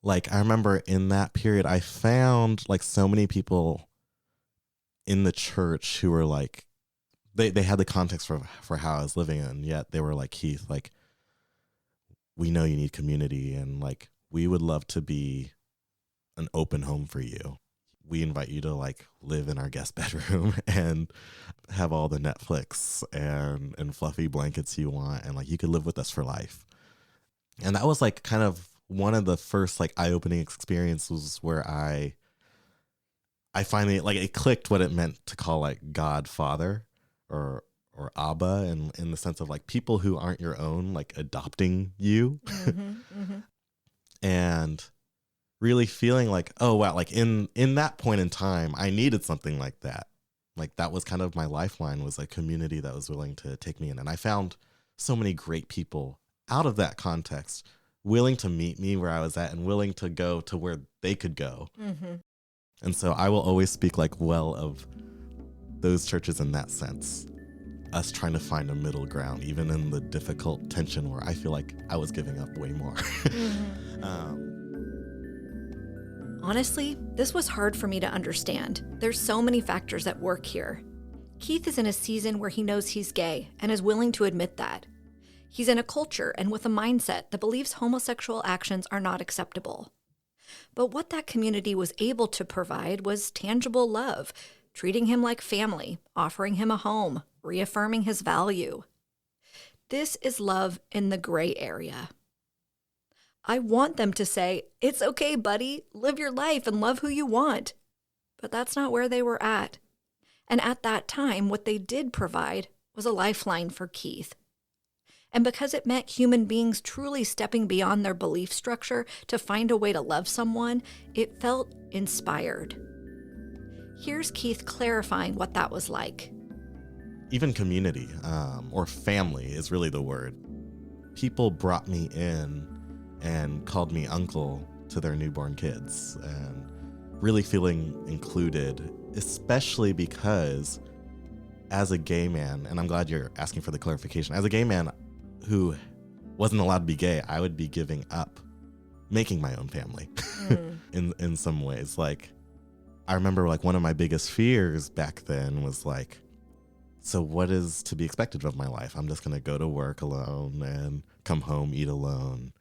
Like I remember in that period, I found like so many people in the church who were like, they had the context for how I was living, and yet they were like, Keith, like, we know you need community, and like we would love to be an open home for you. We invite you to like live in our guest bedroom and have all the Netflix and fluffy blankets you want, and like you could live with us for life. And that was like kind of one of the first like eye-opening experiences where I finally like it clicked what it meant to call like God Father or Abba, in the sense of like people who aren't your own like adopting you. And really feeling like, oh wow, like in that point in time I needed something like that. Like that was kind of my lifeline, was a community that was willing to take me in. And I found so many great people out of that context willing to meet me where I was at and willing to go to where they could go. And so I will always speak like well of those churches in that sense, us trying to find a middle ground, even in the difficult tension where I feel like I was giving up way more. Honestly, this was hard for me to understand. There's so many factors at work here. Keith is in a season where he knows he's gay and is willing to admit that. He's in a culture and with a mindset that believes homosexual actions are not acceptable. But what that community was able to provide was tangible love, treating him like family, offering him a home, reaffirming his value. This is love in the gray area. I want them to say, it's okay, buddy, live your life and love who you want. But that's not where they were at. And at that time, what they did provide was a lifeline for Keith. And because it meant human beings truly stepping beyond their belief structure to find a way to love someone, it felt inspired. Here's Keith clarifying what that was like. Even community, or family is really the word. People brought me in and called me uncle to their newborn kids, and really feeling included, especially because as a gay man, and I'm glad you're asking for the clarification, as a gay man who wasn't allowed to be gay, I would be giving up making my own family in some ways. Like, I remember like one of my biggest fears back then was like, so what is to be expected of my life? I'm just going to go to work alone and come home, eat alone,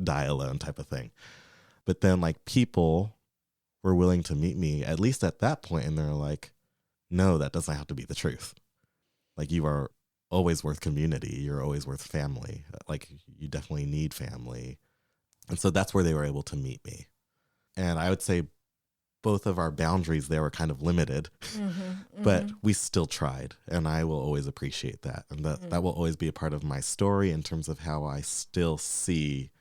die alone type of thing. But then like people were willing to meet me, at least at that point, and they're like, no, that doesn't have to be the truth. Like, you are always worth community. You're always worth family. Like, you definitely need family. And so that's where they were able to meet me. And I would say both of our boundaries there were kind of limited, but we still tried. And I will always appreciate that. And that will always be a part of my story in terms of how I still see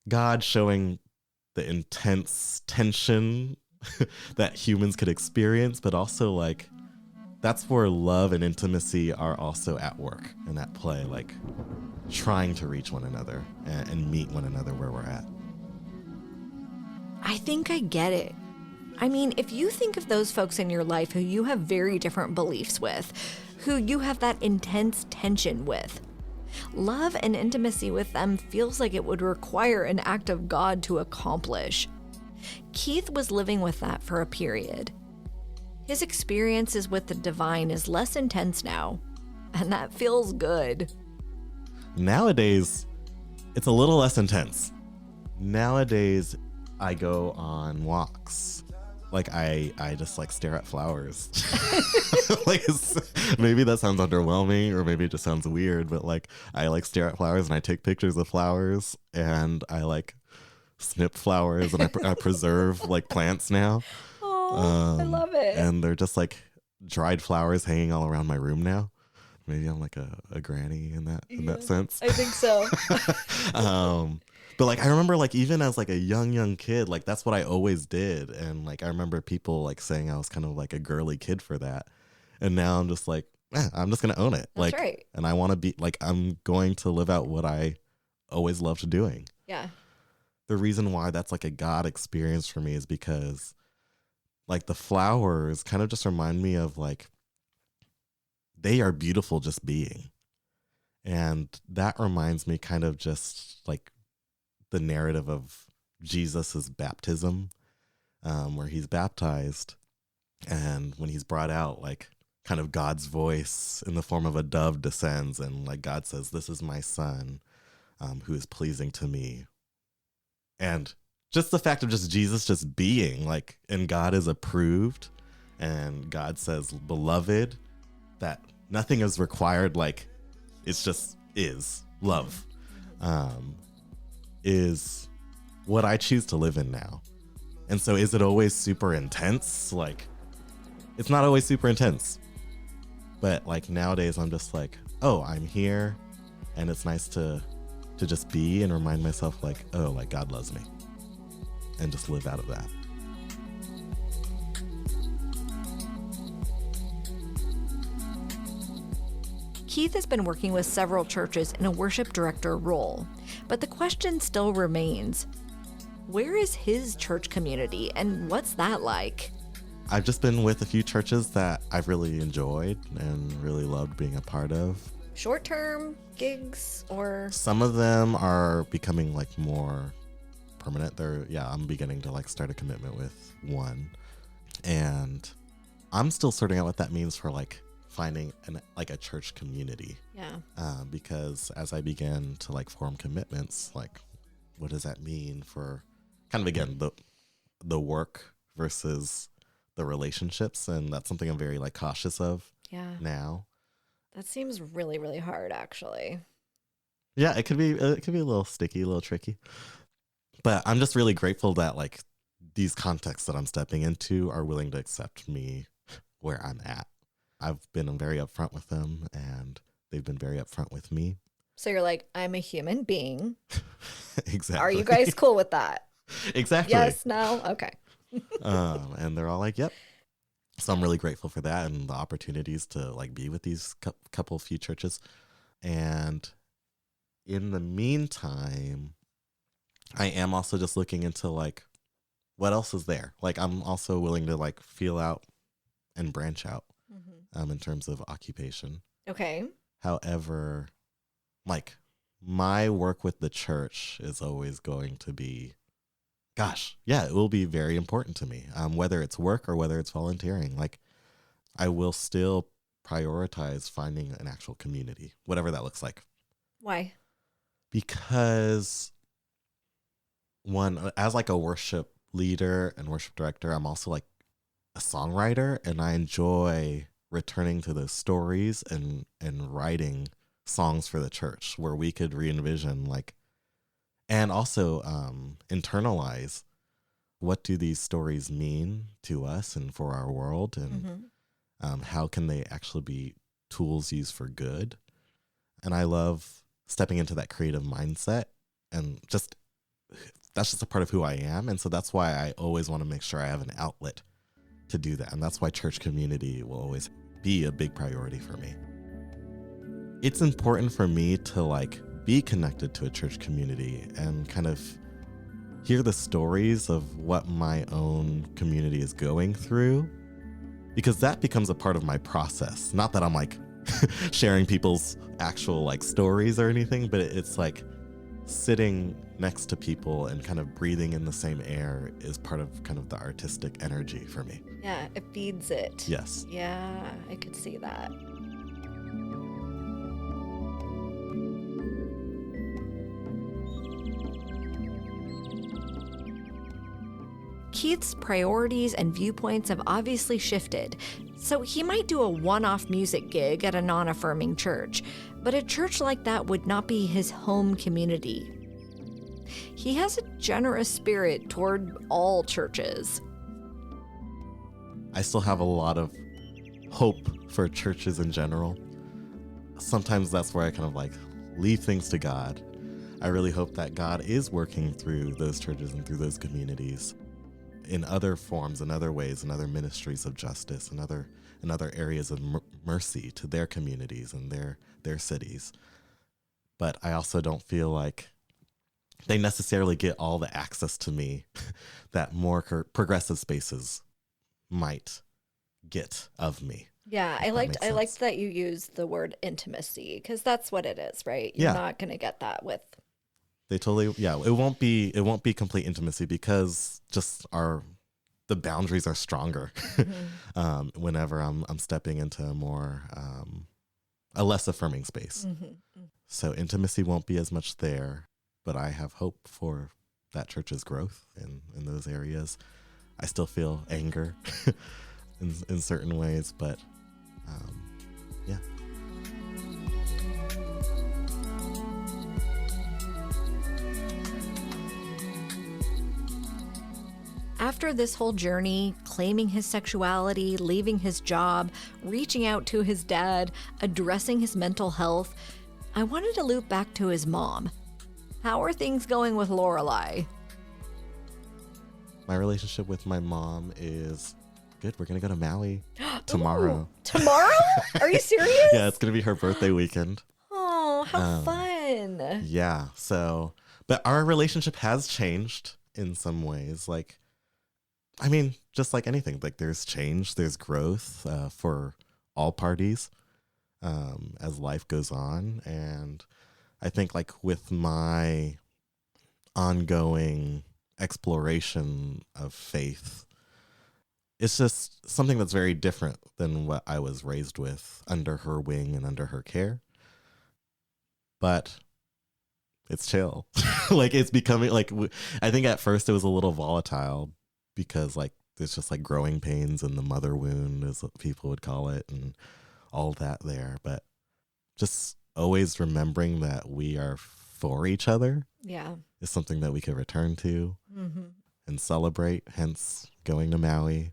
God showing the intense tension that humans could experience, but also like that's where love and intimacy are also at work and at play, like trying to reach one another and meet one another where we're at. I think I get it. I mean, if you think of those folks in your life who you have very different beliefs with, who you have that intense tension with, Love and intimacy with them feels like it would require an act of God to accomplish. Keith was living with that for a period. His experiences with the divine is less intense now, and that feels good. Nowadays, it's a little less intense. Nowadays, I go on walks. Like I just like stare at flowers. Like maybe that sounds underwhelming, or maybe it just sounds weird, but like I like stare at flowers and I take pictures of flowers, and I like snip flowers, and I preserve like plants now. Oh, I love it. And they're just like dried flowers hanging all around my room now. Maybe I'm like a granny in that sense. I think so. But like I remember like even as like a young kid, like that's what I always did. And like I remember people like saying I was kind of like a girly kid for that. And now I'm just like, I'm just gonna own it. That's like right. And I wanna be like, I'm going to live out what I always loved doing. Yeah. The reason why that's like a God experience for me is because like the flowers kind of just remind me of like they are beautiful just being. And that reminds me kind of just like the narrative of Jesus's baptism, where he's baptized, and when he's brought out, like kind of God's voice in the form of a dove descends, and like God says, "This is my son, who is pleasing to me." And just the fact of just Jesus just being like, and God is approved, and God says, "Beloved," that nothing is required, like it's just is love. Is what I choose to live in now. And so is it always super intense? Like, it's not always super intense. But like nowadays I'm just like, oh, I'm here, and it's nice to just be and remind myself like, oh, like God loves me. And just live out of that. Keith has been working with several churches in a worship director role, but the question still remains, where is his church community and what's that like? I've just been with a few churches that I've really enjoyed and really loved being a part of. Short-term gigs or? Some of them are becoming like more permanent. I'm beginning to like start a commitment with one. And I'm still sorting out what that means for like finding a church community. Yeah. Because as I begin to like form commitments, like what does that mean for kind of again the work versus the relationships? And that's something I'm very like cautious of now. That seems really, really hard actually. Yeah, it could be a little sticky, a little tricky. But I'm just really grateful that like these contexts that I'm stepping into are willing to accept me where I'm at. I've been very upfront with them, and they've been very upfront with me. So you're like, I'm a human being. Exactly. Are you guys cool with that? Exactly. Yes, no? Okay. And they're all like, yep. So I'm really grateful for that and the opportunities to like be with these few churches. And in the meantime, I am also just looking into like what else is there. Like I'm also willing to like feel out and branch out in terms of occupation. Okay. However, like my work with the church is always going to be, it will be very important to me. Whether it's work or whether it's volunteering, like I will still prioritize finding an actual community, whatever that looks like. Why? Because one, as like a worship leader and worship director, I'm also like a songwriter, and I enjoy returning to those stories and writing songs for the church where we could re-envision like, and also internalize what do these stories mean to us and for our world, and how can they actually be tools used for good. And I love stepping into that creative mindset, and just that's just a part of who I am. And so that's why I always want to make sure I have an outlet to do that. And that's why church community will always be a big priority for me. It's important for me to like be connected to a church community and kind of hear the stories of what my own community is going through, because that becomes a part of my process. Not that I'm like sharing people's actual like stories or anything, but it's like sitting next to people and kind of breathing in the same air is part of kind of the artistic energy for me. Yeah, it feeds it. Yes. Yeah, I could see that. Keith's priorities and viewpoints have obviously shifted, so he might do a one-off music gig at a non-affirming church, but a church like that would not be his home community. He has a generous spirit toward all churches. I still have a lot of hope for churches in general. Sometimes that's where I kind of like leave things to God. I really hope that God is working through those churches and through those communities in other forms, in other ways, in other ministries of justice, in other areas of mercy to their communities and their cities. But I also don't feel like they necessarily get all the access to me that more progressive spaces might get of me. Yeah, I liked that you used the word intimacy, because that's what it is, right? You're not going to get that with. They totally, it won't be complete intimacy because just the boundaries are stronger whenever I'm stepping into a more a less affirming space. So intimacy won't be as much there, but I have hope for that church's growth in those areas. I still feel anger in certain ways, but yeah. After this whole journey, claiming his sexuality, leaving his job, reaching out to his dad, addressing his mental health, I wanted to loop back to his mom. How are things going with Lorelai? My relationship with my mom is good. We're going to go to Maui tomorrow. Ooh, tomorrow? Are you serious? Yeah, it's going to be her birthday weekend. Oh, how fun. Yeah. So, but our relationship has changed in some ways. Like, I mean, just like anything, like there's change, there's growth for all parties as life goes on. And I think like with my ongoing exploration of faith, it's just something that's very different than what I was raised with under her wing and under her care. But it's chill. Like it's becoming like, I think at first it was a little volatile because like there's just like growing pains in the mother wound, as what people would call it, and all that there. But just always remembering that we are for each other is something that we could return to and celebrate, hence going to Maui.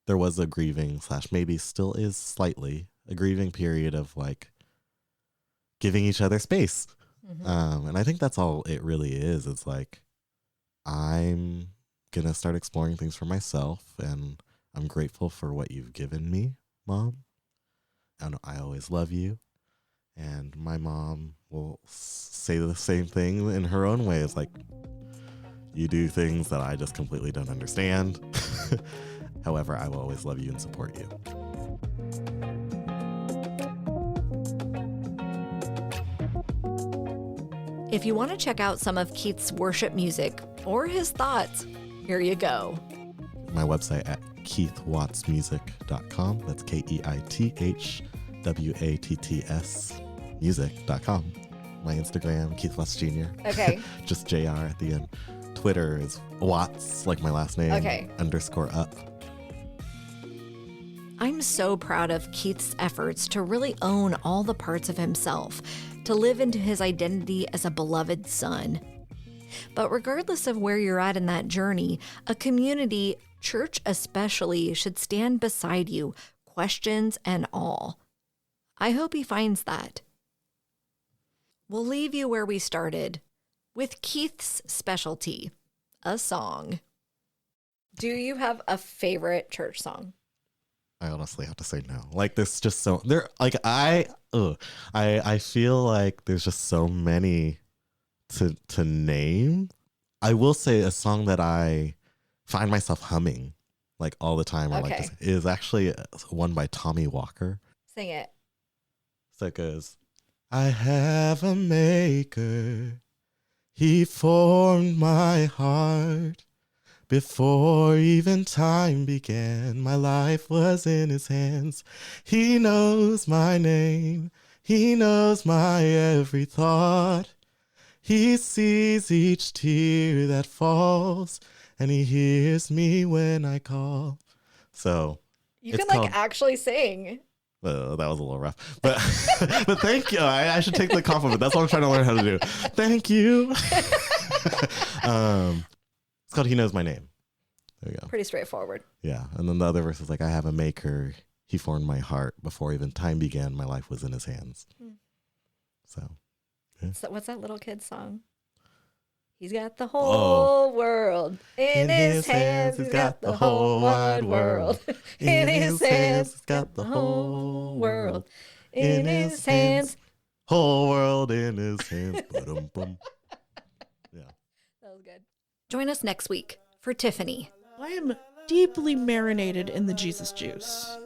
There was a grieving / maybe still is slightly a grieving period of like giving each other space. And I think that's all it really is. It's like, I'm going to start exploring things for myself, and I'm grateful for what you've given me, Mom. And I always love you. And my mom will say the same thing in her own way. It's like, you do things that I just completely don't understand. However, I will always love you and support you. If you want to check out some of Keith's worship music or his thoughts, here you go. My website at keithwattsmusic.com. That's KEITHWATTS music.com. My Instagram, Keith Watts Jr. Okay. Just JR at the end. Twitter is Watts, like my last name, _up. I'm so proud of Keith's efforts to really own all the parts of himself, to live into his identity as a beloved son. But regardless of where you're at in that journey, a community, church especially, should stand beside you, questions and all. I hope he finds that. We'll leave you where we started, with Keith's specialty, a song. Do you have a favorite church song? I honestly have to say no. Like, there's just so there. Like, I feel like there's just so many to name. I will say a song that I find myself humming like all the time, or like this, is actually one by Tommy Walker. Sing it. So it goes, I have a maker. He formed my heart. Before even time began, my life was in his hands. He knows my name. He knows my every thought. He sees each tear that falls, and he hears me when I call. So You it's can called, actually sing. that was a little rough, but but thank you. I should take the compliment. That's what I'm trying to learn how to do. Thank you. It's called He Knows My Name. There you go. Pretty straightforward. Yeah. And then the other verse is like, I have a maker. He formed my heart. Before even time began, my life was in his hands. So, yeah. So what's that little kid song? He's got the whole world in his hands. He's got the whole wide world in his hands. He's got the whole world in his hands. Whole world in his hands. Ba-dum-bum. Yeah. That was good. Join us next week for Tiffany. I am deeply marinated in the Jesus juice.